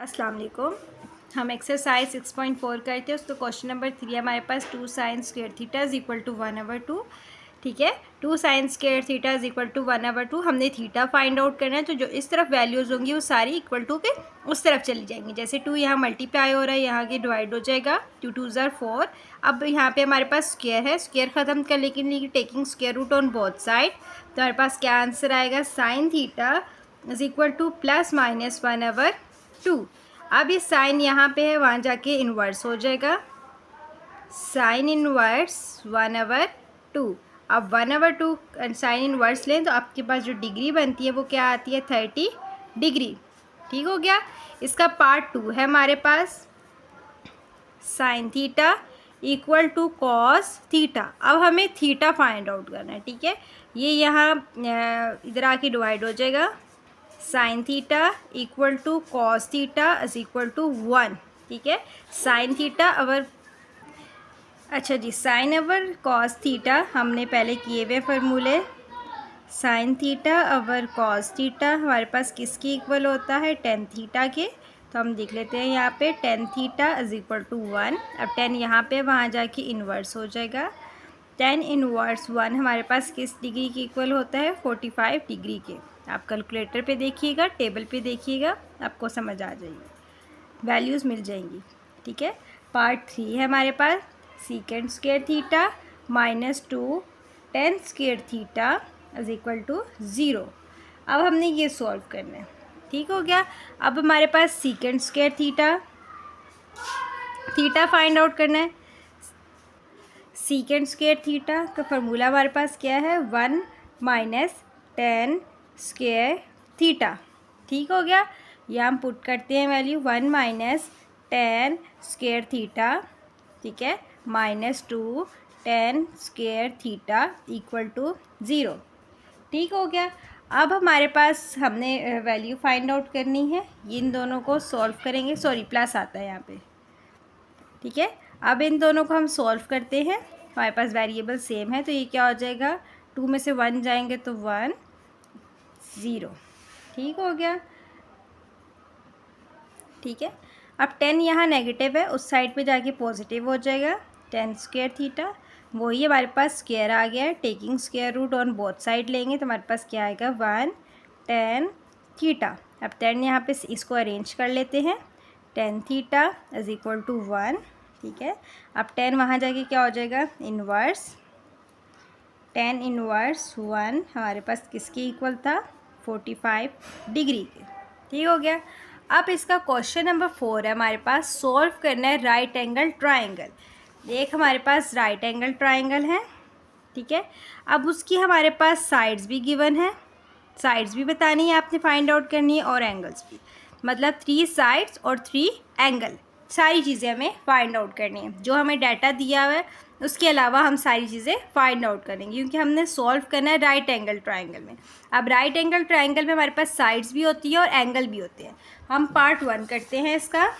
अस्सलाम वालेकुम। हम एक्सरसाइज 6.4 करते हैं। उसको क्वेश्चन नंबर 3 हमारे पास 2 sin square theta is equal to 1/2। ठीक है, 2 sin square theta is equal to 1/2। हमने थीटा फाइंड आउट करना है, तो जो इस तरफ वैल्यूज़ होंगी वो सारी इक्वल टू के उस तरफ चली जाएंगी। जैसे 2 यहाँ मल्टीप्लाई हो रहा है, यहाँ के डिवाइड हो जाएगा, 2 2 ज़ार 4। अब यहाँ पे हमारे पास स्क्वायर है, स्क्वायर ख़त्म कर लेकिन taking square root on both side, तो हमारे पास क्या आंसर आएगा, sine theta is equal to +-1/2। अब ये साइन यहाँ पे है, वहाँ जाके इन्वर्स हो जाएगा, साइन इन्वर्स 1/2। अब 1/2 साइन इन्वर्स लें तो आपके पास जो डिग्री बनती है वो क्या आती है, 30 डिग्री। ठीक हो गया। इसका पार्ट 2 है हमारे पास, sine theta equal to cos theta. अब हमें थीटा फाइंड आउट करना है। ठीक है, ये यहाँ इधर आके डिवाइड हो जाएगा, sine theta equal to cos theta is equal to 1। ठीक है, साइन थीटा अवर, अच्छा जी, साइन अवर कॉस थीटा हमने पहले किए हुए फार्मूले, sine theta over cos theta हमारे पास किसकी इक्वल होता है, टेन थीटा के। तो हम देख लेते हैं यहाँ पे tan theta is equal to 1। अब 10 यहाँ पे, वहाँ जाके इन्वर्स हो जाएगा, 10 इन्वर्स 1 हमारे पास किस डिग्री के इक्वल होता है, 45 डिग्री के। आप कैलकुलेटर पे देखिएगा, टेबल पे देखिएगा, आपको समझ आ जाएगी, वैल्यूज़ मिल जाएंगी। ठीक है, पार्ट 3 है हमारे पास, secant square theta -2 tan square theta is equal to 0। अब हमने ये सॉल्व करना है। ठीक हो गया। अब हमारे पास secant square theta find out करना है। सीकेंड स्क्वायर थीटा का फार्मूला हमारे पास क्या है, 1 - टेन स्क्वायर थीटा। ठीक हो गया। यह हम पुट करते हैं वैल्यू, 1 - टेन स्क्वायर थीटा, ठीक है, -2 tan square theta equal to 0। ठीक हो गया। अब हमारे पास हमने वैल्यू फाइंड आउट करनी है, इन दोनों को सॉल्व करेंगे, सॉरी प्लस आता है यहाँ पे। ठीक है, अब इन दोनों को हम सॉल्व करते हैं, हमारे पास वेरिएबल सेम है, तो ये क्या हो जाएगा, 2 में से 1 जाएंगे तो 1 0। ठीक हो गया। ठीक है, अब 10 यहाँ नेगेटिव है, उस साइड पे जाके पॉजिटिव हो जाएगा, टेन स्क्वायर थीटा, वही हमारे पास स्क्वायर आ गया है, taking square root on both side लेंगे तो हमारे पास क्या आएगा, 1 टेन थीटा। अब 10 यहाँ पे इसको अरेंज कर लेते हैं, tan theta is equal to 1। ठीक है, अब 10 वहाँ जाके क्या हो जाएगा, इन्वर्स, टेन इन्वर्स 1 हमारे पास किसके इक्वल था, 45 डिग्री के। ठीक हो गया। अब इसका क्वेश्चन नंबर 4 है हमारे पास, सॉल्व करना है राइट एंगल ट्राइंगल। एक हमारे पास राइट एंगल ट्राइंगल है, ठीक है, अब उसकी हमारे पास साइड्स भी गिवन है, साइड्स भी बतानी है आपने, फाइंड आउट करनी है, और एंगल्स भी, मतलब 3 साइड्स और 3 एंगल, सारी चीज़ें हमें फाइंड आउट करनी है। जो हमें डाटा दिया हुआ है उसके अलावा हम सारी चीज़ें फाइंड आउट करेंगे, क्योंकि हमने सॉल्व करना है राइट एंगल ट्राइंगल में। अब राइट एंगल ट्राइंगल में हमारे पास साइड्स भी होती है और एंगल भी होते हैं। हम पार्ट 1 करते हैं इसका।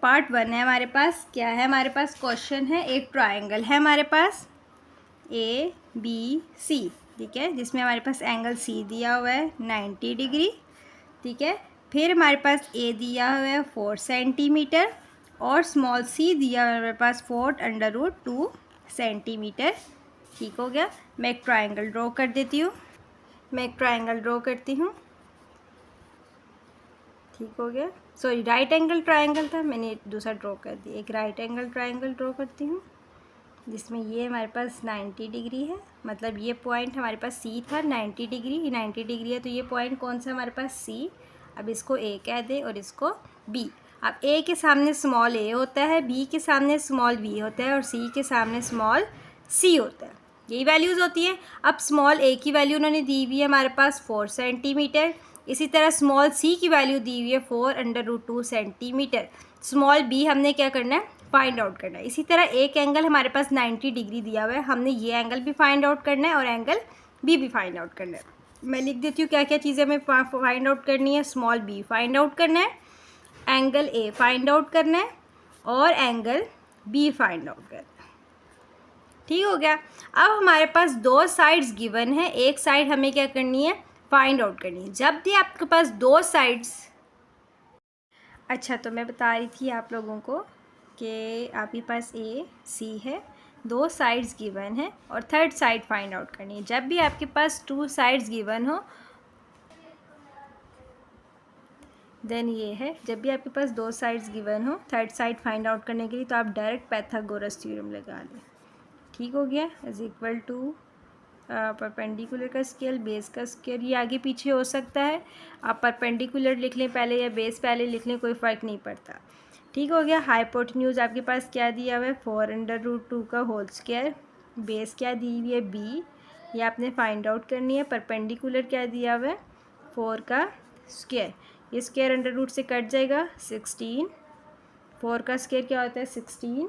पार्ट 1 है हमारे पास, क्या है हमारे पास, क्वेश्चन है, एक ट्राइंगल है हमारे पास ABC, ठीक है, जिसमें हमारे पास एंगल C दिया हुआ है 90 डिग्री। ठीक है, फिर हमारे पास A दिया हुआ है 4 सेंटीमीटर और स्मॉल c दिया हुआ है हमारे पास 4√2 सेंटीमीटर। ठीक हो गया। मैं एक ट्राइंगल ड्रॉ कर देती हूँ, मैं एक ट्राइंगल ड्रॉ करती हूँ। ठीक हो गया, सॉरी राइट एंगल ट्राइंगल था, मैंने दूसरा ड्रॉ कर दिया। एक राइट एंगल ट्राइंगल ड्रॉ करती हूँ जिसमें ये हमारे पास 90 डिग्री है, मतलब ये पॉइंट हमारे पास C था 90 डिग्री, ये 90 डिग्री है, तो ये पॉइंट कौन सा हमारे पास C। अब इसको A कह दे और इसको B। अब A के सामने स्मॉल a होता है, B के सामने स्मॉल b होता है और C के सामने स्मॉल c होता है, यही वैल्यूज़ होती हैं। अब स्मॉल a की वैल्यू उन्होंने दी हुई है हमारे पास 4 सेंटीमीटर, इसी तरह स्मॉल c की वैल्यू दी हुई है 4√2 सेंटीमीटर। स्मॉल b हमने क्या करना है, फाइंड आउट करना है। इसी तरह एक एंगल हमारे पास 90 डिग्री दिया हुआ है, हमने ये एंगल भी फाइंड आउट करना है और एंगल b भी फाइंड आउट करना है। मैं लिख देती हूँ क्या क्या चीज़ें हमें फाइंड आउट करनी है। स्मॉल b फाइंड आउट करना है, एंगल A फाइंड आउट करना है और एंगल B फाइंड आउट करना है। ठीक हो गया। अब हमारे पास 2 साइड्स गिवन है, एक साइड हमें क्या करनी है, फाइंड आउट करनी है। जब भी आपके पास 2 साइड्स अच्छा, तो मैं बता रही थी आप लोगों को कि आपके पास ए सी है, दो साइड्स गिवन है और थर्ड साइड फाइंड आउट करनी है। जब भी आपके पास टू साइड्स गिवन हो देन ये है, जब भी आपके पास दो साइड्स गिवन हो थर्ड साइड फाइंड आउट करने के लिए तो आप डायरेक्ट पाइथागोरस थ्योरम लगा लें। ठीक हो गया। इज इक्वल टू परपेंडिकुलर का स्केल बेस का स्केल, ये आगे पीछे हो सकता है, आप परपेंडिकुलर लिख लें पहले या बेस पहले लिख लें, कोई फ़र्क नहीं पड़ता। ठीक हो गया। हाइपोटेन्यूज आपके पास क्या दिया हुआ है 4√2 का होल स्क्वायर, बेस क्या दी हुई है b, ये आपने फाइंड आउट करनी है। परपेंडिकुलर क्या दिया हुआ है 4 का स्क्वायर, ये स्क्वायर अंडर रूट से कट जाएगा 16, 4 का स्क्वायर क्या होता है 16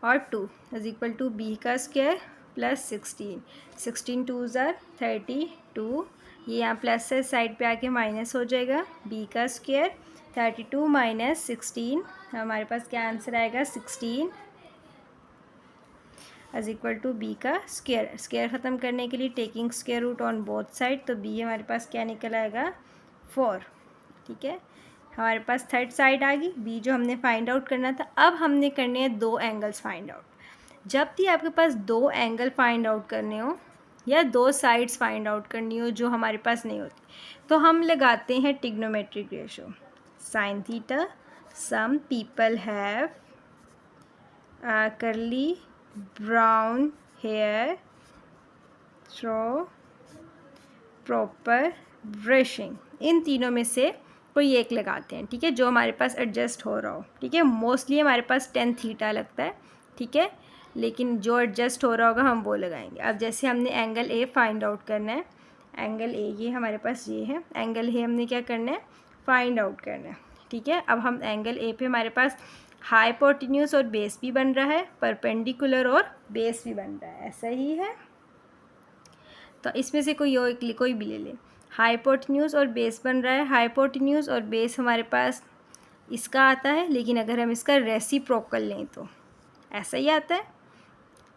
और 2 इज इक्वल टू बी का स्क्वायर प्लस 16, 16 टू ज़ार 32, ये यहाँ प्लस है साइड पे आके माइनस हो जाएगा, बी का स्क्वायर 32 माइनस 16, हमारे पास क्या आंसर आएगा 16 इज इक्वल टू बी का स्क्वायर। स्क्वायर ख़त्म करने के लिए taking square root on both side, तो बी हमारे पास क्या निकल आएगा 4। ठीक है, हमारे पास थर्ड साइड आ गई बी जो हमने फाइंड आउट करना था। अब हमने करने हैं दो एंगल्स फाइंड आउट। जब भी आपके पास दो एंगल फाइंड आउट करने हो या दो साइड्स फाइंड आउट करनी हो जो हमारे पास नहीं होती, तो हम लगाते हैं trigonometric ratio sine theta. Some people have curly brown hair through proper brushing, इन तीनों में से कोई एक लगाते हैं। ठीक है, जो हमारे पास एडजस्ट हो रहा हो। ठीक है, मोस्टली हमारे पास tan थीटा लगता है। ठीक है, लेकिन जो एडजस्ट हो रहा होगा हम वो लगाएंगे। अब जैसे हमने एंगल ए फाइंड आउट करना है, एंगल ए ये हमारे पास ये है, एंगल ए हमने क्या करना है फाइंड आउट करना है। ठीक है, अब हम एंगल ए पे हमारे पास हाइपोटेन्यूज और बेस भी बन रहा है, परपेंडिकुलर और बेस भी बन रहा है, ऐसा ही है। तो इसमें से कोई भी ले ले, हाइपोटेन्यूज और बेस बन रहा है। हाइपोटेन्यूज और बेस हमारे पास इसका आता है, लेकिन अगर हम इसका रेसिप्रोकल लें तो ऐसा ही आता है।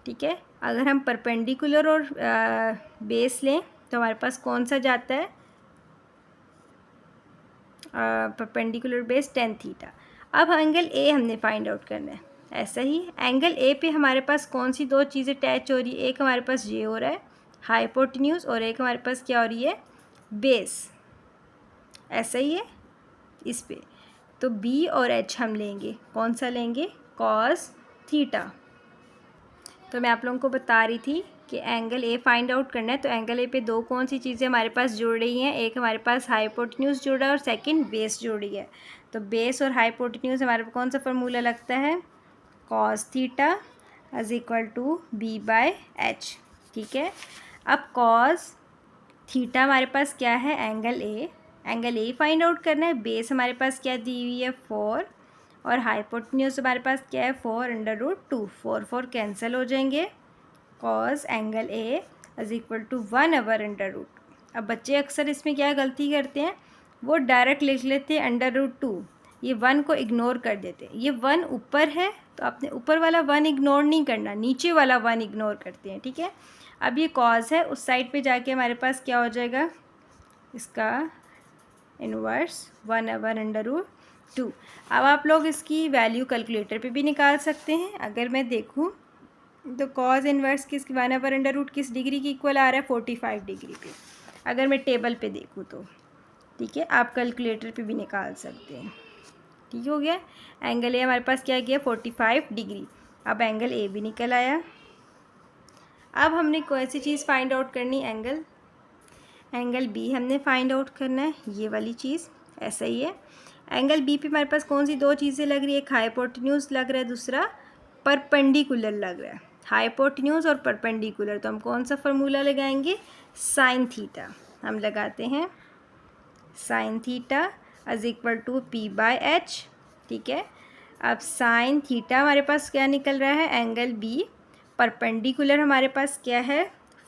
ठीक है, अगर हम परपेंडिकुलर और बेस लें तो हमारे पास कौन सा जाता है परपेंडिकुलर बेस tan थीटा। अब एंगल ए हमने फाइंड आउट करना है, ऐसा ही एंगल ए पे हमारे पास कौन सी दो चीज़ें अटैच हो रही है, एक हमारे पास ये हो रहा है हाइपोटेन्यूज और एक हमारे पास क्या हो रही है बेस, ऐसा ही है इस पे। तो बी और एच हम लेंगे, कौन सा लेंगे कॉस थीटा। तो मैं आप लोगों को बता रही थी कि एंगल ए फाइंड आउट करना है, तो एंगल ए पे दो कौन सी चीज़ें हमारे पास जुड़ रही हैं, एक हमारे पास हाइपोटेन्यूज जुड़ा है और सेकंड बेस जुड़ी है। तो बेस और हाइपोटेन्यूज हमारे पास कौन सा फार्मूला लगता है cos theta is equal to B by H. ठीक है, अब कॉस थीटा हमारे पास क्या है एंगल ए फाइंड आउट करना है, बेस हमारे पास क्या दी हुई है 4 और हाइपोटेन्यूज हमारे पास क्या है 4√2, 4 कैंसिल हो जाएंगे, cos angle A is equal to 1/√2। अब बच्चे अक्सर इसमें क्या गलती करते हैं, वो डायरेक्ट लिख लेते हैं √2, ये 1 को इग्नोर कर देते हैं। ये 1 ऊपर है तो आपने ऊपर वाला 1 इग्नोर नहीं करना, नीचे वाला 1 इग्नोर करते हैं। ठीक है, अब ये कॉज है, उस साइड पे जाके हमारे पास क्या हो जाएगा इसका इनवर्स 1/√2। अब आप लोग इसकी वैल्यू कैलकुलेटर पे भी निकाल सकते हैं। अगर मैं देखूं तो कॉज इनवर्स किस 1/√2 किस डिग्री की इक्वल आ रहा है 45 डिग्री पे, अगर मैं टेबल पे देखूं तो। ठीक है, आप कैलकुलेटर पे भी निकाल सकते हैं। ठीक हो गया, एंगल ए हमारे पास क्या गया 45 डिग्री। अब एंगल ए भी निकल आया। अब हमने कौन सी चीज़ फाइंड आउट करनी, एंगल बी हमने फाइंड आउट करना है, ये वाली चीज़, ऐसा ही है। एंगल बी पे हमारे पास कौन सी दो चीज़ें लग रही है, एक हाइपोटेन्यूज लग रहा है, दूसरा परपेंडिकुलर लग रहा है। हाइपोटेन्यूज और परपेंडिकुलर, तो हम कौन सा फार्मूला लगाएंगे साइन थीटा। हम लगाते हैं sine theta is equal to P by H. ठीक है, अब साइन थीटा हमारे पास क्या निकल रहा है एंगल बी, परपेंडिकुलर हमारे पास क्या है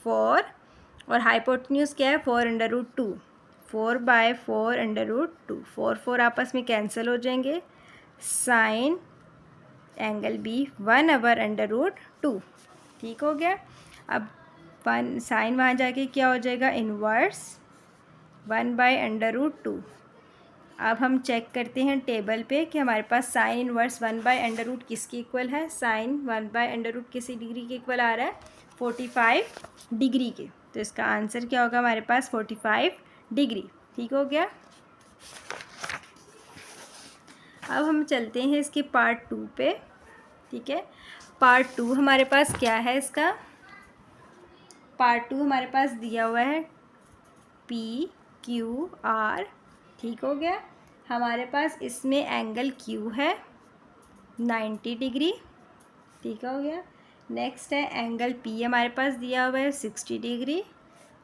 4 और हाइपोटेन्यूज क्या है 4√2, 4/4√2, 4 आपस में कैंसिल हो जाएंगे, साइन एंगल बी 1/√2। ठीक हो गया, अब साइन वहाँ जाके क्या हो जाएगा इनवर्स 1/√2। अब हम चेक करते हैं टेबल पे कि हमारे पास साइन इनवर्स 1/√, किसके इक्वल है। साइन 1/√, किसी डिग्री के इक्वल आ रहा है, 45 डिग्री के। तो इसका आंसर क्या होगा हमारे पास, 45 डिग्री। ठीक हो गया। अब हम चलते हैं इसके पार्ट 2 पे। ठीक है, पार्ट 2 हमारे पास क्या है, इसका पार्ट 2 हमारे पास दिया हुआ है PQR। ठीक हो गया। हमारे पास इसमें एंगल Q है 90 डिग्री। ठीक हो गया। नेक्स्ट है एंगल P हमारे पास दिया हुआ है 60 डिग्री।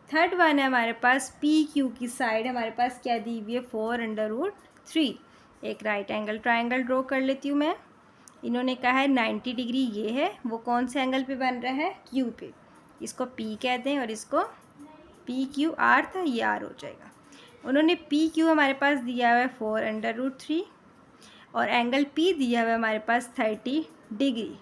थर्ड वन है हमारे पास PQ की साइड हमारे पास क्या दी हुई है, 4√3। एक राइट एंगल ट्राइंगल ड्रॉ कर लेती हूँ मैं। इन्होंने कहा है 90 डिग्री ये है, वो कौन से एंगल पे बन रहा है, Q पे। इसको P कहते हैं और इसको PQR था, ये R हो जाएगा। उन्होंने PQ हमारे पास दिया हुआ है 4√3 और एंगल P दिया हुआ है हमारे पास 30 डिग्री।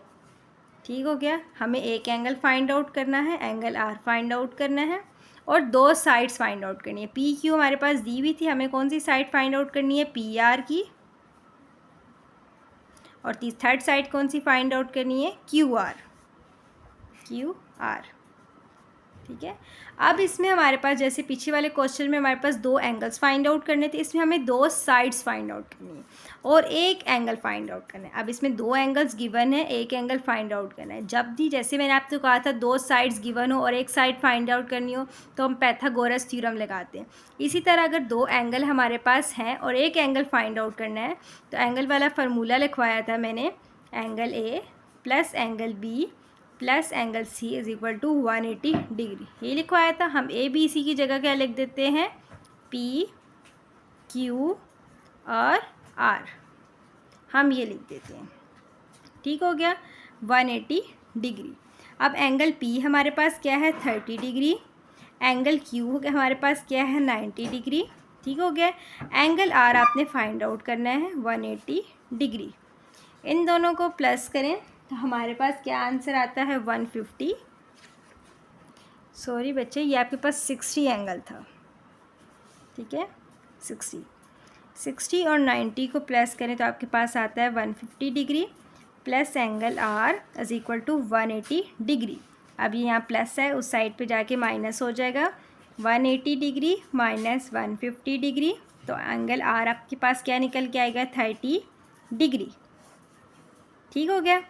ठीक हो गया। हमें एक एंगल फाइंड आउट करना है, एंगल R फाइंड आउट करना है और दो साइड्स फाइंड आउट करनी है। PQ हमारे पास दी हुई थी, हमें कौन सी साइड फाइंड आउट करनी है, PR की, और थर्ड साइड कौन सी फाइंड आउट करनी है, QR। ठीक है। अब इसमें हमारे पास जैसे पीछे वाले क्वेश्चन में हमारे पास दो एंगल्स फाइंड आउट करने थे, इसमें हमें दो साइड्स फाइंड आउट करनी है और एक एंगल फाइंड आउट करना है। अब इसमें दो एंगल्स गिवन है, एक एंगल फाइंड आउट करना है। जब भी जैसे मैंने आपको कहा था दो साइड्स गिवन हो और एक साइड फाइंड आउट करनी हो तो हम पाइथागोरस थ्योरम लगाते हैं। इसी तरह अगर दो एंगल हमारे पास हैं और एक एंगल फाइंड आउट करना है तो एंगल वाला फार्मूला लिखवाया था मैंने, angle A plus angle B plus angle C is equal to 180 degree. ये लिखवाया था। हम ABC की जगह क्या लिख देते हैं, P Q और R, हम ये लिख देते हैं। ठीक हो गया, 180 डिग्री। अब एंगल P हमारे पास क्या है, 30 डिग्री। एंगल Q हमारे पास क्या है, 90 डिग्री। ठीक हो गया। एंगल R आपने फाइंड आउट करना है 180 डिग्री। इन दोनों को प्लस करें तो हमारे पास क्या आंसर आता है, 150। सॉरी बच्चे, ये आपके पास 60 एंगल था। ठीक है, 60 और 90 को प्लस करें तो आपके पास आता है 150 degree plus angle R is equal to 180 degree. अब ये यहाँ प्लस है, उस साइड पे जाके माइनस हो जाएगा, 180 डिग्री माइनस 150 डिग्री, तो एंगल R आपके पास क्या निकल के आएगा, 30 डिग्री। ठीक हो गया।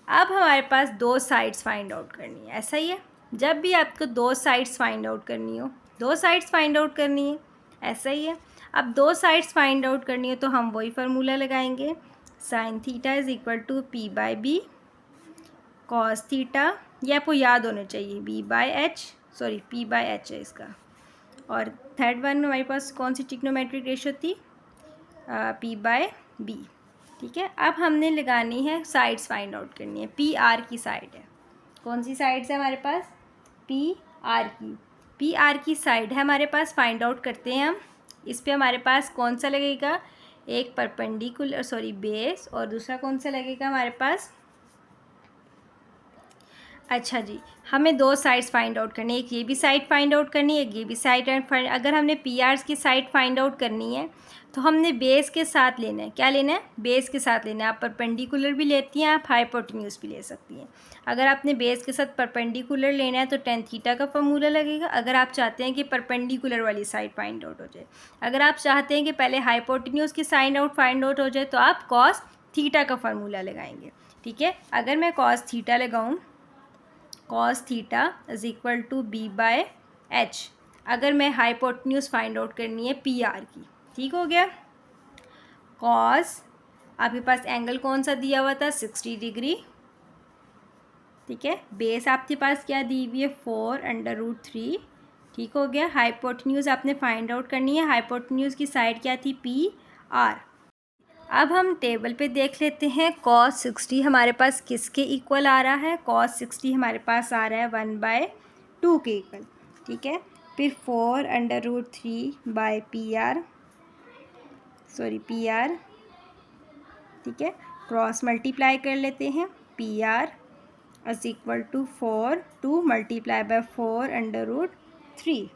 अब हमारे पास दो साइड्स फाइंड आउट करनी है। ऐसा ही है, जब भी आपको दो साइड्स फाइंड आउट करनी हो, दो साइड्स फाइंड आउट करनी है, ऐसा ही है। अब दो साइड्स फाइंड आउट करनी हो तो हम वही फार्मूला लगाएंगे, sine theta is equal to P/B cos theta, ये आपको याद होना चाहिए, P/H है इसका। और थर्ड वन हमारे पास कौन सी ट्रिग्नोमेट्रिक रेशियो थी, P/B। ठीक है। अब हमने लगानी है साइड्स फाइंड आउट करनी है। PR की साइड है, कौन सी साइड्स है हमारे पास, PR की साइड है हमारे पास, फाइंड आउट करते हैं हम। इस पे हमारे पास कौन सा लगेगा, एक परपेंडिकुलर बेस और दूसरा कौन सा लगेगा हमारे पास, अच्छा जी, हमें दो साइड्स फाइंड आउट करनी है, एक ये भी साइड फाइंड आउट करनी है, एक ये भी साइड फाइंड। अगर हमने PRs की साइड फाइंड आउट करनी है तो हमने बेस के साथ लेना है, क्या लेना है, बेस के साथ लेना है। आप परपेंडिकुलर भी लेती हैं, आप हाइपोटेन्यूज भी ले सकती हैं। अगर आपने बेस के साथ परपेंडिकुलर लेना है तो tan थीटा का फॉर्मूला लगेगा, अगर आप चाहते हैं कि परपेंडिकुलर वाली साइड फाइंड आउट हो जाए। अगर आप चाहते हैं कि पहले हाइपोटेन्यूज की साइड फाइंड आउट हो जाए तो आप cos थीटा का फॉर्मूला लगाएंगे। ठीक है, अगर मैं cos थीटा लगाऊँ, cos theta is equal to B/H, अगर मैं हाइपोटेन्यूज फाइंड आउट करनी है PR की। ठीक हो गया। cos, आपके पास एंगल कौन सा दिया हुआ था, 60 डिग्री। ठीक है, बेस आपके पास क्या दी हुई है, 4√3। ठीक हो गया। हाइपोटेन्यूज आपने फाइंड आउट करनी है, हाइपोटेन्यूज की साइड क्या थी, PR। अब हम टेबल पे देख लेते हैं, cos 60 हमारे पास किसके इक्वल आ रहा है, cos 60 हमारे पास आ रहा है 1/2 के इक्वल। ठीक है, फिर 4√3/PR, PR। ठीक है, क्रॉस मल्टीप्लाई कर लेते हैं, PR is equal to 2 multiply by 4√3।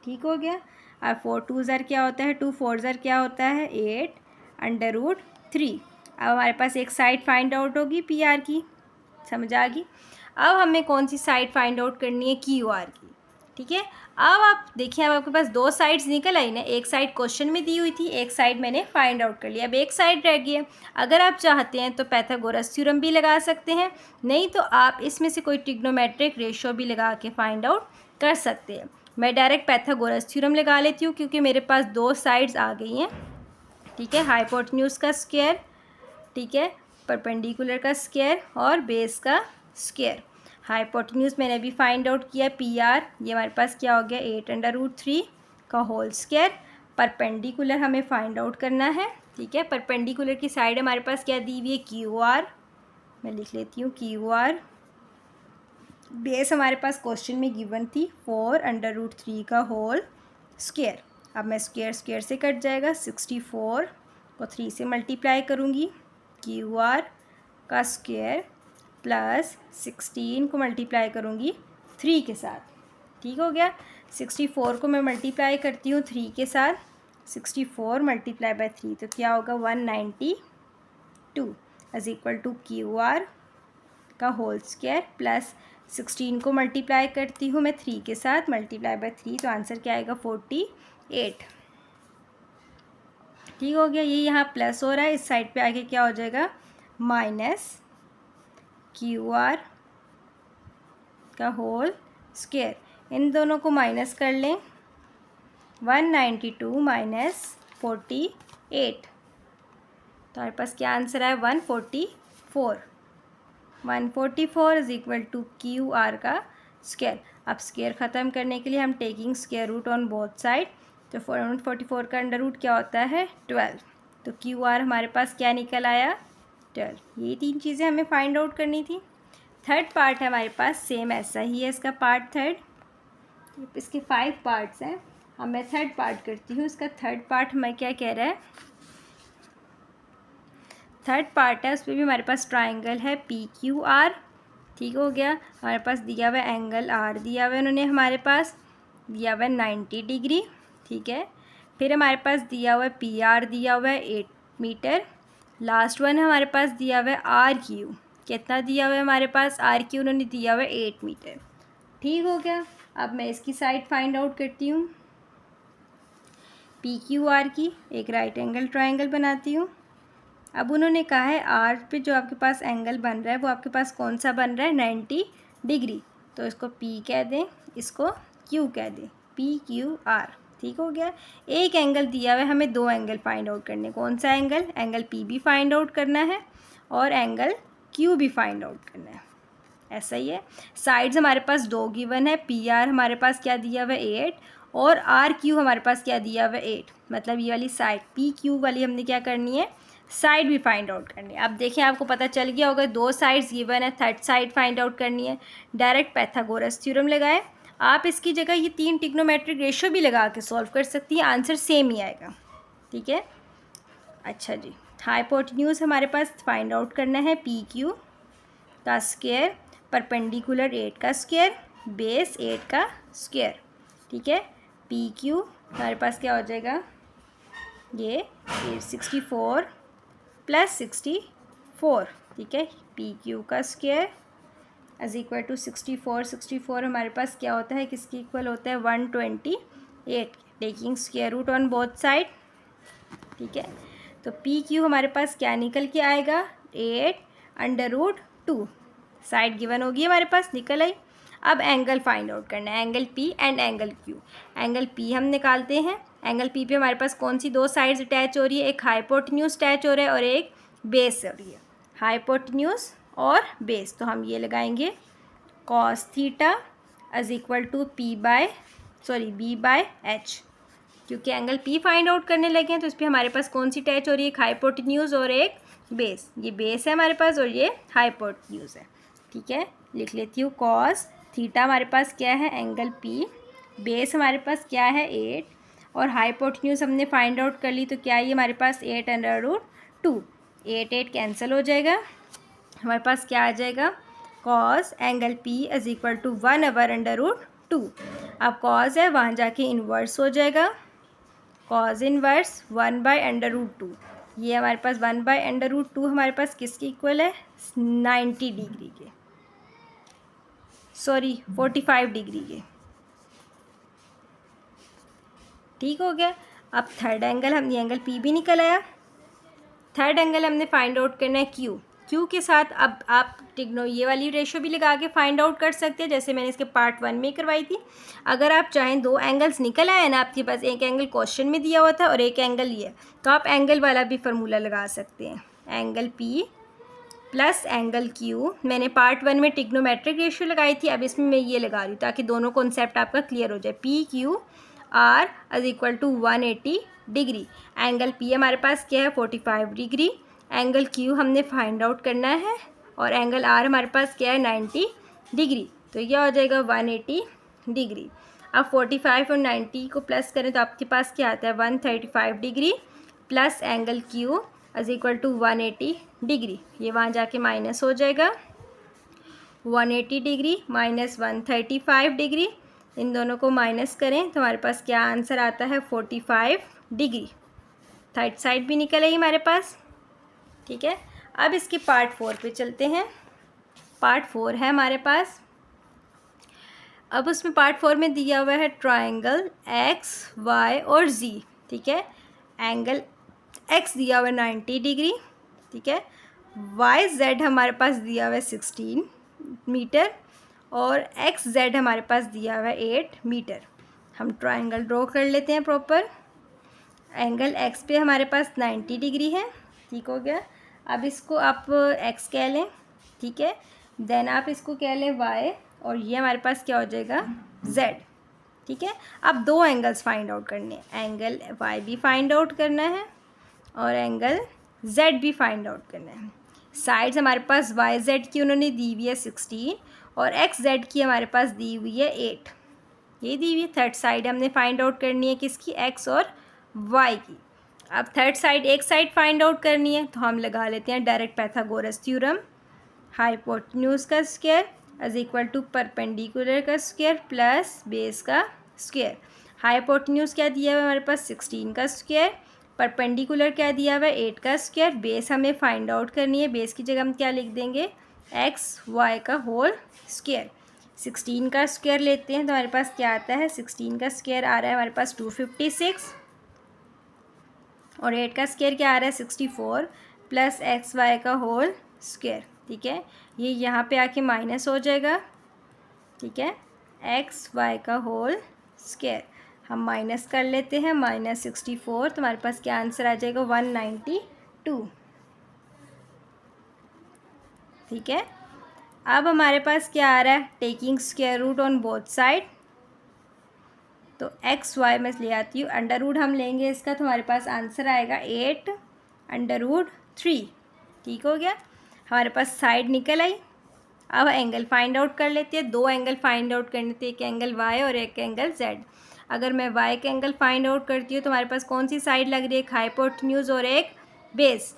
ठीक हो गया। अब 4 2 ज़र क्या होता है, 2 4 ज़र क्या होता है 8/√3। अब हमारे पास एक साइड फाइंड आउट होगी पी आर की, समझ आ गई। अब हमें कौन सी साइड फाइंड आउट करनी है, क्यू आर की, ठीक है। अब आप देखिए, अब आपके पास दो साइड्स निकल आई ना, एक साइड क्वेश्चन में दी हुई थी, एक साइड मैंने फाइंड आउट कर लिया, अब एक साइड रह गई है। अगर आप चाहते हैं तो पाइथागोरस थ्योरम भी लगा सकते हैं, नहीं तो आप इसमें से कोई ट्रिग्नोमेट्रिक रेशियो भी लगा के फाइंड आउट कर सकते हैं। मैं डायरेक्ट पाइथागोरस थ्योरम लगा लेती हूँ क्योंकि मेरे पास दो साइड्स आ गई हैं, ठीक है। हाइपोटेन्यूज का स्क्वायर, ठीक है, परपेंडिकुलर का स्क्वायर और बेस का स्क्वायर। हाइपोटेन्यूज मैंने अभी फाइंड आउट किया पी आर, ये हमारे पास क्या हो गया 8/√3 का होल स्क्वायर। परपेंडिकुलर हमें फाइंड आउट करना है, ठीक है। परपेंडिकुलर की साइड हमारे पास क्या दी हुई है, क्यू आर, मैं लिख लेती हूँ क्यू आर। बेस हमारे पास क्वेश्चन में गिवन थी 4/√3 का होल स्क्वायर। अब मैं स्क्वायर स्क्वायर से कट जाएगा, 64 को 3 से मल्टीप्लाई करूँगी, क्यू आर का स्क्वायर प्लस 16 को मल्टीप्लाई करूँगी 3 के साथ, ठीक हो गया। 64 को मैं मल्टीप्लाई करती हूँ 3 के साथ, 64 मल्टीप्लाई बाय 3 तो क्या होगा 192 is equal to Q R का होल स्क्वायर प्लस 16 को मल्टीप्लाई करती हूँ मैं 3 के साथ, मल्टीप्लाई बाय 3 तो आंसर क्या आएगा 48, ठीक हो गया। ये यहाँ प्लस हो रहा है, इस साइड पे आके क्या हो जाएगा माइनस क्यू आर का होल स्क्वायर। इन दोनों को माइनस कर लें, 192 माइनस 48 तो हमारे पास क्या आंसर है 144। 144 is equal to Q R का स्क्वायर। अब स्क्वायर ख़त्म करने के लिए हम taking square root on both side, तो 144 का अंडर रूट क्या होता है 12, तो क्यू आर हमारे पास क्या निकल आया 12। ये तीन चीज़ें हमें फाइंड आउट करनी थी। थर्ड पार्ट है हमारे पास, सेम ऐसा ही है इसका पार्ट थर्ड, इसके 5 पार्ट्स हैं। अब मैं थर्ड पार्ट करती हूँ, इसका थर्ड पार्ट हमें क्या कह रहा है, थर्ड पार्ट है उसमें भी हमारे पास ट्राइंगल है पी क्यू आर, ठीक हो गया। हमारे पास दिया हुआ एंगल आर दिया हुआ है, उन्होंने हमारे पास दिया हुआ है 90 डिग्री, ठीक है। फिर हमारे पास दिया हुआ है पी आर दिया हुआ है 8 मीटर। लास्ट वन हमारे पास दिया हुआ है आर क्यू, कितना दिया हुआ है हमारे पास आर क्यू उन्होंने दिया हुआ है 8 मीटर, ठीक हो गया। अब मैं इसकी साइड फाइंड आउट करती हूँ, पी क्यू आर की एक राइट एंगल ट्राइंगल बनाती हूँ। अब उन्होंने कहा है आर पे जो आपके पास एंगल बन रहा है वो आपके पास कौन सा बन रहा है 90 डिग्री, तो इसको पी कह दें, इसको क्यू कह दें, पी क्यू आर, ठीक हो गया। एक एंगल दिया हुआ है, हमें दो एंगल फाइंड आउट करने, कौन सा एंगल, एंगल पी भी फाइंड आउट करना है और एंगल क्यू भी फाइंड आउट करना है, ऐसा ही है। साइड्स हमारे पास दो गिवन है, पी आर हमारे पास क्या दिया हुआ है 8 और आर क्यू हमारे पास क्या दिया हुआ है 8, मतलब ये वाली साइड पी क्यू वाली हमने क्या करनी है साइड भी फाइंड आउट करनी है। अब देखिए आपको पता चल गया होगा दो साइड्स गिवन है, थर्ड साइड फाइंड आउट करनी है, डायरेक्ट पाइथागोरस थ्योरम लगाए। आप इसकी जगह ये 3 ट्रिग्नोमेट्रिक रेशियो भी लगा के सॉल्व कर सकती हैं, आंसर सेम ही आएगा, ठीक है। अच्छा जी, हाइपोटेन्यूज हमारे पास फाइंड आउट करना है पी क्यू का स्क्वायर, परपेंडिकुलर 8 का स्क्वायर, बेस 8 का स्क्वायर, ठीक है। पी क्यू हमारे पास क्या हो जाएगा, ये 64 प्लस 64, ठीक है। पी क्यू का स्क्वायर इज इक्वल टू 64 हमारे पास क्या होता है, किसके इक्वल होता है 128, taking square root on both side, ठीक है। तो पी क्यू हमारे पास क्या निकल के आएगा 8/√2, साइड गिवन होगी हमारे पास निकल आई। अब एंगल फाइंड आउट करना है, angle P and angle Q. Angle P हम निकालते हैं, एंगल पी पे हमारे पास कौन सी दो साइड्स अटैच हो रही है, एक हाइपोटेन्यूज अटैच हो रहा है और एक बेस हो रही है, हाइपोटेन्यूज और बेस। तो हम ये लगाएंगे cos theta is equal to B by H, क्योंकि एंगल पी फाइंड आउट करने लगे हैं तो इस पर हमारे पास कौन सी अटैच हो रही है, एक हाइपोटेन्यूज और एक बेस। ये बेस है हमारे पास और ये हाइपोटेन्यूज है, ठीक है। लिख लेती हूँ कॉस थीटा हमारे पास क्या है एंगल पी, बेस हमारे पास क्या है 8 और हाइपोटेन्यूज हमने फाइंड आउट कर ली, तो क्या ये हमारे पास 8/√2, 8 कैंसिल हो जाएगा, हमारे पास क्या आ जाएगा cos angle P is equal to 1/√2। अब कॉस है वहाँ जाके इन्वर्स हो जाएगा, कॉज इनवर्स 1/√2। ये हमारे पास 1/√2 हमारे पास किसके इक्वल है? 90 डिग्री के, सॉरी 45 डिग्री के। ठीक हो गया। अब थर्ड एंगल, हमने एंगल पी भी निकल आया। थर्ड एंगल हमने फाइंड आउट करना है क्यू। क्यू के साथ अब आप ये वाली रेशो भी लगा के फाइंड आउट कर सकते हैं, जैसे मैंने इसके पार्ट 1 में करवाई थी। अगर आप चाहें, दो एंगल्स निकल आए ना आपके पास, एक एंगल क्वेश्चन में दिया हुआ था और एक एंगल ये, तो आप एंगल वाला भी फार्मूला लगा सकते हैं। Angle P plus angle Q, मैंने पार्ट 1 में टिग्नोमेट्रिक रेशियो लगाई थी, अब इसमें मैं ये लगा रही हूँ ताकि दोनों कॉन्सेप्ट आपका क्लियर हो जाए। P Q R is equal to 180 degree. Angle P हमारे पास क्या है? 45 डिग्री। एंगल क्यू हमने फाइंड आउट करना है और एंगल आर हमारे पास क्या है? 90 डिग्री। तो यह हो जाएगा 180 डिग्री। अब 45 और 90 को प्लस करें तो आपके पास क्या आता है? 135 degree plus angle Q is equal to 180 degree. ये वहाँ जाके माइनस हो जाएगा। 180 डिग्री माइनस 135 डिग्री, इन दोनों को माइनस करें तो हमारे पास क्या आंसर आता है? 45 डिग्री। थर्ड साइड भी निकल आई हमारे पास। ठीक है, अब इसके पार्ट 4 पे चलते हैं। पार्ट 4 है हमारे पास। अब उसमें पार्ट 4 में दिया हुआ है ट्राइंगल एक्स वाई और जी। ठीक है, एंगल एक्स दिया हुआ है 90 डिग्री। ठीक है, वाई जेड हमारे पास दिया हुआ है 16 मीटर और एक्स जेड हमारे पास दिया हुआ है 8 मीटर। हम ट्राइंगल ड्रॉ कर लेते हैं प्रॉपर। एंगल एक्स पे हमारे पास 90 डिग्री है। ठीक हो गया। अब इसको आप एक्स कह लें। ठीक है, देन आप इसको कह लें वाई और ये हमारे पास क्या हो जाएगा? जेड। ठीक है, अब दो एंगल्स फाइंड आउट करने हैं। एंगल वाई भी फाइंड आउट करना है और एंगल जेड भी फाइंड आउट करना है। साइड्स हमारे पास वाई जेड की उन्होंने दी हुई है 16 और एक्स जेड की हमारे पास दी हुई है 8। ये दी हुई है। थर्ड साइड हमने फाइंड आउट करनी है किसकी? एक्स और वाई की। अब थर्ड साइड, एक साइड फाइंड आउट करनी है तो हम लगा लेते हैं डायरेक्ट पाइथागोरस थ्योरम। हाइपोटेन्यूज का square is equal to perpendicular का स्क्वायर प्लस बेस का स्क्वायर। हाइपोटेन्यूज क्या दिया हुआ है हमारे पास? 16 का स्क्वायर। परपेंडिकुलर क्या दिया हुआ है? 8 का स्क्वायर। बेस हमें फाइंड आउट करनी है। बेस की जगह हम क्या लिख देंगे? एक्स वाई का होल स्क्वायर। 16 का स्क्वायर लेते हैं तो हमारे पास क्या आता है? 16 का स्क्वायर आ रहा है हमारे पास 256 और 8 का स्क्वायर क्या आ रहा है? 64 प्लस एक्स वाई का होल स्क्वायर। ठीक है, ये यहाँ पे आके माइनस हो जाएगा। ठीक है, एक्स वाई का होल स्क्वायर हम माइनस कर लेते हैं। माइनस 64 तो हमारे पास क्या आंसर आ जाएगा? 192। ठीक है, अब हमारे पास क्या आ रहा है? Taking square root on both side. तो एक्स वाई मैं ले आती हूँ, अंडर रूट हम लेंगे इसका तो हमारे पास आंसर आएगा 8√3। ठीक हो गया, हमारे पास साइड निकल आई। अब एंगल फाइंड आउट कर लेते हैं। दो एंगल फाइंड आउट करने थे, एक एंगल वाई और एक एंगल जेड। अगर मैं वाई का एंगल फाइंड आउट करती हूँ तो हमारे पास कौन सी साइड लग रही है? एक हाइपोटेन्यूज और एक बेस।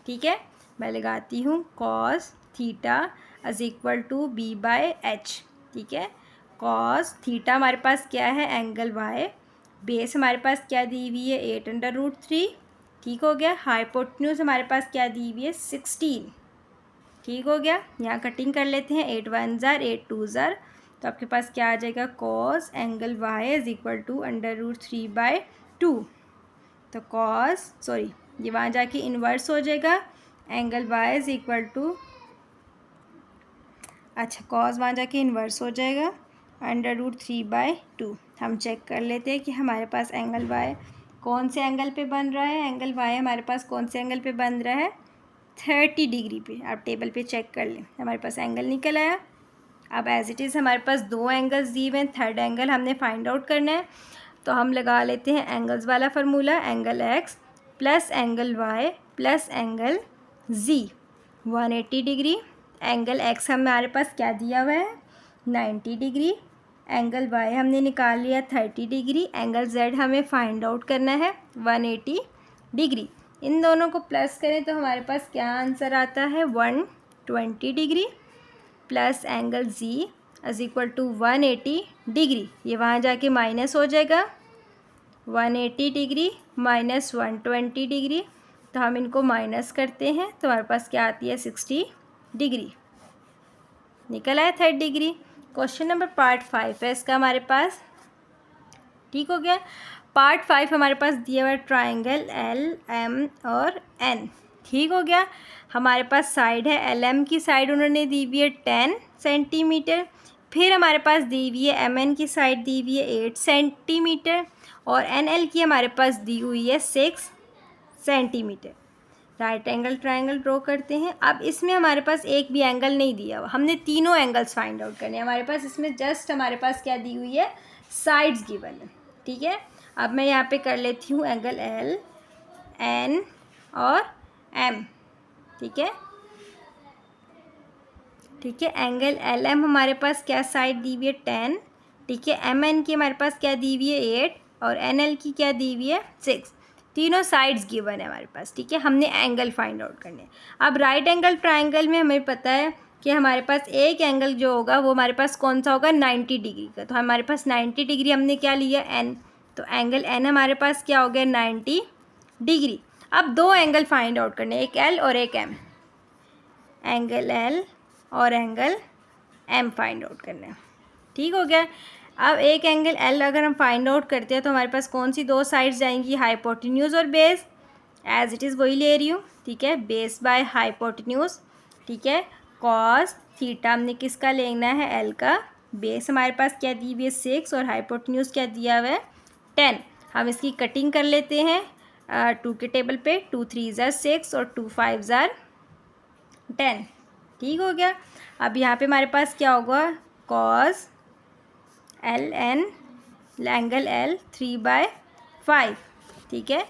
ठीक है, मैं लगाती हूँ cos theta is equal to B by H. ठीक है, कॉस थीटा हमारे पास क्या है? Angle Y. बेस हमारे पास क्या दी हुई है? 8√3। ठीक हो गया। हाइपोटेन्यूज हमारे पास क्या दी हुई है? 16। ठीक हो गया, यहाँ कटिंग कर लेते हैं। 8 1 ज़ार 8 2 ज़ार, तो आपके पास क्या आ जाएगा? Cos angle Y is equal to √3/2। तो कॉस, सॉरी ये वहाँ जाके इन्वर्स हो जाएगा। Angle Y is equal to, अच्छा कॉस वहाँ जाके इन्वर्स हो जाएगा √3/2। हम चेक कर लेते हैं कि हमारे पास एंगल वाई कौन से एंगल पे बन रहा है। एंगल वाई हमारे पास कौन से एंगल पे बन रहा है? 30 डिग्री पे। आप टेबल पे चेक कर लें, हमारे पास एंगल निकल आया। अब एज इट इज़ हमारे पास दो एंगल्स दिए हुए हैं। थर्ड एंगल हमने फाइंड आउट करना है तो हम लगा लेते हैं एंगल्स वाला formula. Angle X plus angle Y plus angle Z 180 degree. Angle X हमारे पास क्या दिया हुआ है? 90 डिग्री। एंगल वाई हमने निकाल लिया 30 डिग्री। एंगल जेड हमें फाइंड आउट करना है 180 डिग्री। इन दोनों को प्लस करें तो हमारे पास क्या आंसर आता है? 120 degree plus angle G is equal to 180 degree. ये वहाँ जाके माइनस हो जाएगा। 180 डिग्री माइनस 120 डिग्री, तो हम इनको माइनस करते हैं तो हमारे पास क्या आती है 60 डिग्री, निकल आया 30 डिग्री। क्वेश्चन नंबर पार्ट 5 है इसका हमारे पास, ठीक हो गया। पार्ट 5 हमारे पास दिया हुआ ट्राइंगल एल एम और एन, ठीक हो गया। हमारे पास साइड है, एल एम की साइड उन्होंने दी हुई है 10 सेंटीमीटर, फिर हमारे पास दी हुई है एम एन की साइड दी हुई है 8 सेंटीमीटर, और एन एल की हमारे पास दी हुई है 6 centimetre. Right angle triangle draw करते हैं। अब इसमें हमारे पास एक भी एंगल नहीं दिया हुआ, हमने तीनों एंगल्स फाइंड आउट करने हैं। हमारे पास इसमें जस्ट हमारे पास क्या दी हुई है, साइड्स गिवन है, ठीक है। अब मैं यहाँ पे कर लेती हूँ एंगल एल एन और एम, ठीक है, ठीक है। एंगल एल एम हमारे पास क्या साइड दी हुई है 10, ठीक है। एम एन की हमारे पास क्या दी हुई है 8, और एन एल की क्या दी हुई है 6, तीनों साइड्स गिवन है हमारे पास, ठीक है। हमने एंगल फाइंड आउट करने हैं। अब राइट एंगल ट्राइंगल में हमें पता है कि हमारे पास एक एंगल जो होगा वो हमारे पास कौन सा होगा, 90 डिग्री का, तो हमारे पास 90 डिग्री हमने क्या लिया एन, तो एंगल एन हमारे पास क्या हो गया 90 डिग्री। अब दो एंगल फाइंड आउट करने, एक एल और एक एम, एंगल एल और एंगल एम फाइंड आउट करना है, ठीक हो गया। अब एक एंगल एल अगर हम फाइंड आउट करते हैं तो हमारे पास कौन सी दो साइड्स जाएंगी, हाइपोटेन्यूज और बेस, एज इट इज़ वही ले रही हूँ, ठीक है। बेस बाय हाइपोटेन्यूज, ठीक है। कॉस थीटा हमने किसका लेना है, एल का। बेस हमारे पास क्या दी हुई है 6 और हाइपोटेन्यूज क्या दिया हुआ है 10। हम इसकी कटिंग कर लेते हैं 2 के टेबल पे, 2 3 ज़ार 6 और 2 5 ज़ार 10, ठीक हो गया। अब यहाँ पे हमारे पास क्या होगा, cos L N angle L 3/5, ठीक है।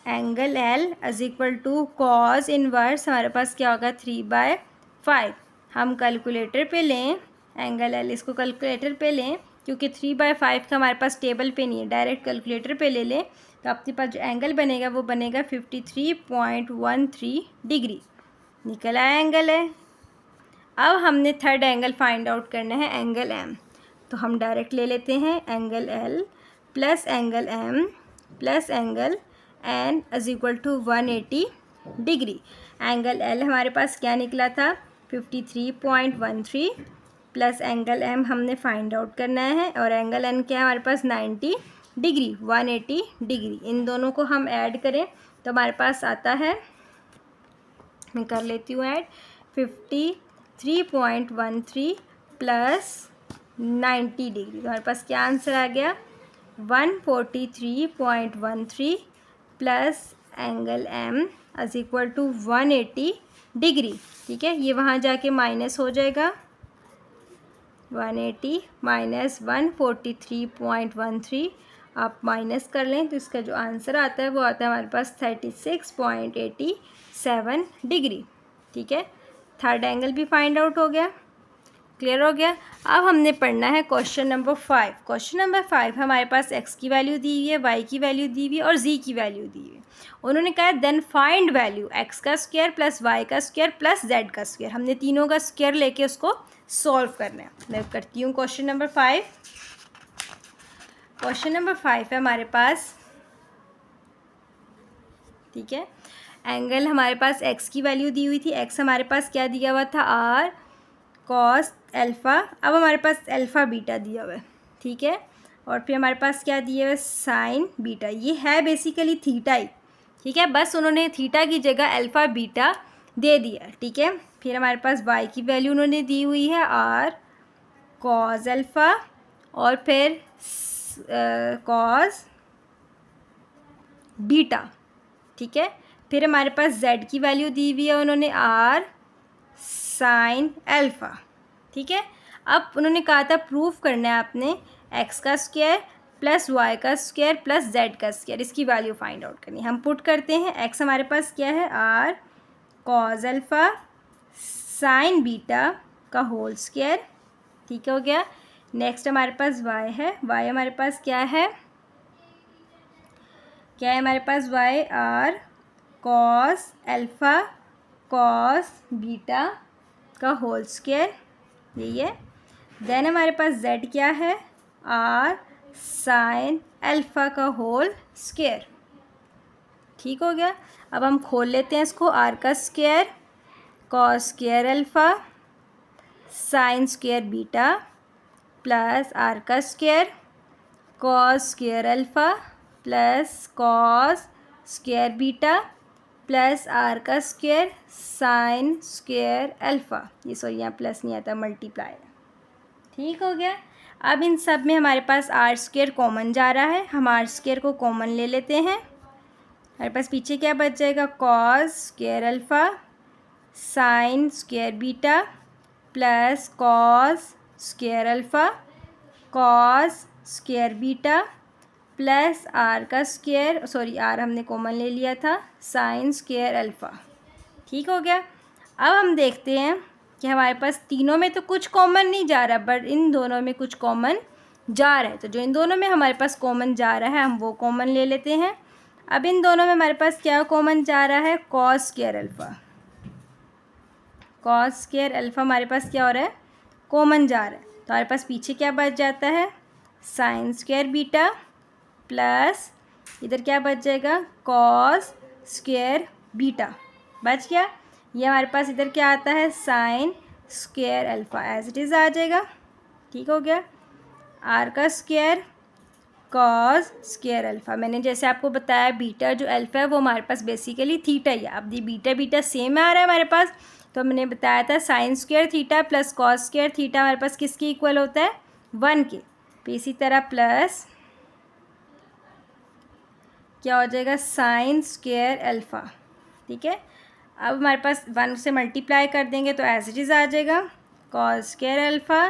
Angle L is equal to cos inverse हमारे पास क्या होगा 3/5। हम कैलकुलेटर पे लें एंगल एल, इसको कैलकुलेटर पे लें क्योंकि 3/5 का हमारे पास टेबल पे नहीं है, डायरेक्ट कैलकुलेटर पे ले लें तो आपके पास जो एंगल बनेगा वो बनेगा 53.13 डिग्री, निकल आया एंगल है। अब हमने थर्ड एंगल फाइंड आउट करना है एंगल एम, तो हम डायरेक्ट ले लेते हैं angle L plus angle M plus angle N is equal to 180 degree. Angle L हमारे पास क्या निकला था 53.13 प्लस एंगल एम हमने फाइंड आउट करना है, और एंगल एन क्या है हमारे पास 90 डिग्री 180 डिग्री। इन दोनों को हम ऐड करें तो हमारे पास आता है, मैं कर लेती हूँ ऐड, 53.13 प्लस 90 डिग्री, तो हमारे पास क्या आंसर आ गया 143.13 plus angle M is equal to 180 degree, ठीक है। ये वहाँ जाके माइनस हो जाएगा, 180 माइनस 143.13 आप माइनस कर लें तो इसका जो आंसर आता है वो आता है हमारे पास 36.87 डिग्री, ठीक है। थर्ड एंगल भी फाइंड आउट हो गया, क्लियर हो गया। अब हमने पढ़ना है क्वेश्चन नंबर 5। क्वेश्चन नंबर 5 हमारे पास x की वैल्यू दी हुई है, y की वैल्यू दी हुई है और z की वैल्यू दी हुई है। उन्होंने कहा देन फाइंड वैल्यू x का स्क्वायर प्लस y का स्क्वायर प्लस z का स्क्वायर। हमने तीनों का स्क्वायर लेके उसको सॉल्व करना है। मैं करती हूँ क्वेश्चन नंबर 5। क्वेश्चन नंबर 5 है हमारे पास, ठीक है। एंगल हमारे पास x की वैल्यू दी हुई थी, x हमारे पास क्या दिया हुआ था r कॉस अल्फ़ा, अब हमारे पास अल्फ़ा बीटा दिया हुआ है, ठीक है। और फिर हमारे पास क्या दिया हुआ है साइन बीटा, ये है बेसिकली थीटा ही, ठीक है। बस उन्होंने थीटा की जगह अल्फ़ा बीटा दे दिया, ठीक है। फिर हमारे पास y की वैल्यू उन्होंने दी हुई है r कॉस अल्फ़ा और फिर कॉस बीटा, ठीक है। फिर हमारे पास z की वैल्यू दी हुई है उन्होंने r साइन अल्फ़ा, ठीक है। अब उन्होंने कहा था प्रूफ करना है आपने x का स्क्वायर प्लस y का स्क्वायर प्लस z का स्क्वायर, इसकी वैल्यू फाइंड आउट करनी है। हम पुट करते हैं, x हमारे पास क्या है r cos alpha sine beta का होल स्क्वायर, ठीक हो गया। नेक्स्ट हमारे पास y है, y हमारे पास क्या है हमारे पास y r cos alpha cos beta का होल स्क्वायर, यही है। देन हमारे पास z क्या है r साइन अल्फ़ा का होल स्क्वायर। ठीक हो गया। अब हम खोल लेते हैं इसको, आर का square cos square alpha sine square beta plus are का square cos square alpha plus cos square beta plus are का स्क्वायर साइन स्क्वायर अल्फ़ा, ये सॉरी यहाँ प्लस नहीं आता, मल्टीप्लाई। ठीक हो गया। अब इन सब में हमारे पास आर स्क्वायर कॉमन जा रहा है, हम आर स्क्वायर को कॉमन ले लेते हैं। हमारे पास पीछे क्या बच जाएगा, cos square alpha sine square beta plus cos square alpha cos square beta plus are का स्क्वायर, सॉरी आर हमने कॉमन ले लिया था, साइन स्क्वायर अल्फ़ा। ठीक हो गया। अब हम देखते हैं कि हमारे पास तीनों में तो कुछ कॉमन नहीं जा रहा, बट इन दोनों में कुछ कॉमन जा रहा है। तो जो इन दोनों में हमारे पास कॉमन जा रहा है हम वो कॉमन ले लेते हैं। अब इन दोनों में हमारे पास क्या कॉमन जा रहा है, cos square alpha. Cos square alpha हमारे पास क्या हो रहा है, कॉमन जा रहा है। तो हमारे पास पीछे क्या बच जाता है, साइन स्क्वायर बीटा प्लस इधर क्या बच जाएगा, कॉस स्क्वायर बीटा बच गया। ये हमारे पास इधर क्या आता है, sine square alpha as it is आ जाएगा। ठीक हो गया। आर का स्क्वायर कॉस स्क्वायर अल्फ़ा, मैंने जैसे आपको बताया बीटा जो अल्फ़ा है वो हमारे पास बेसिकली थीटा ही है। अब ये बीटा बीटा सेम आ रहा है हमारे पास, तो मैंने बताया था sine square theta plus cos square theta हमारे पास किसके इक्वल होता है, 1 के। तो इसी तरह प्लस क्या हो जाएगा, साइन स्क्वायर अल्फ़ा। ठीक है। अब हमारे पास 1 से मल्टीप्लाई कर देंगे तो एज इट इज़ आ जाएगा, cos square alpha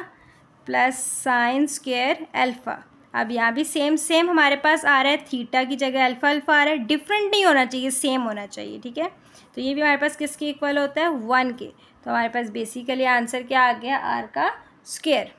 plus sign square alpha. अब यहाँ भी सेम सेम हमारे पास आ रहा है, थीटा की जगह अल्फ़ा अल्फ़ा आ रहा है, डिफरेंट नहीं होना चाहिए, सेम होना चाहिए। ठीक है। तो ये भी हमारे पास किसके इक्वल होता है, 1 के। तो हमारे पास बेसिकली आंसर क्या आ गया, आर का स्क्वायर।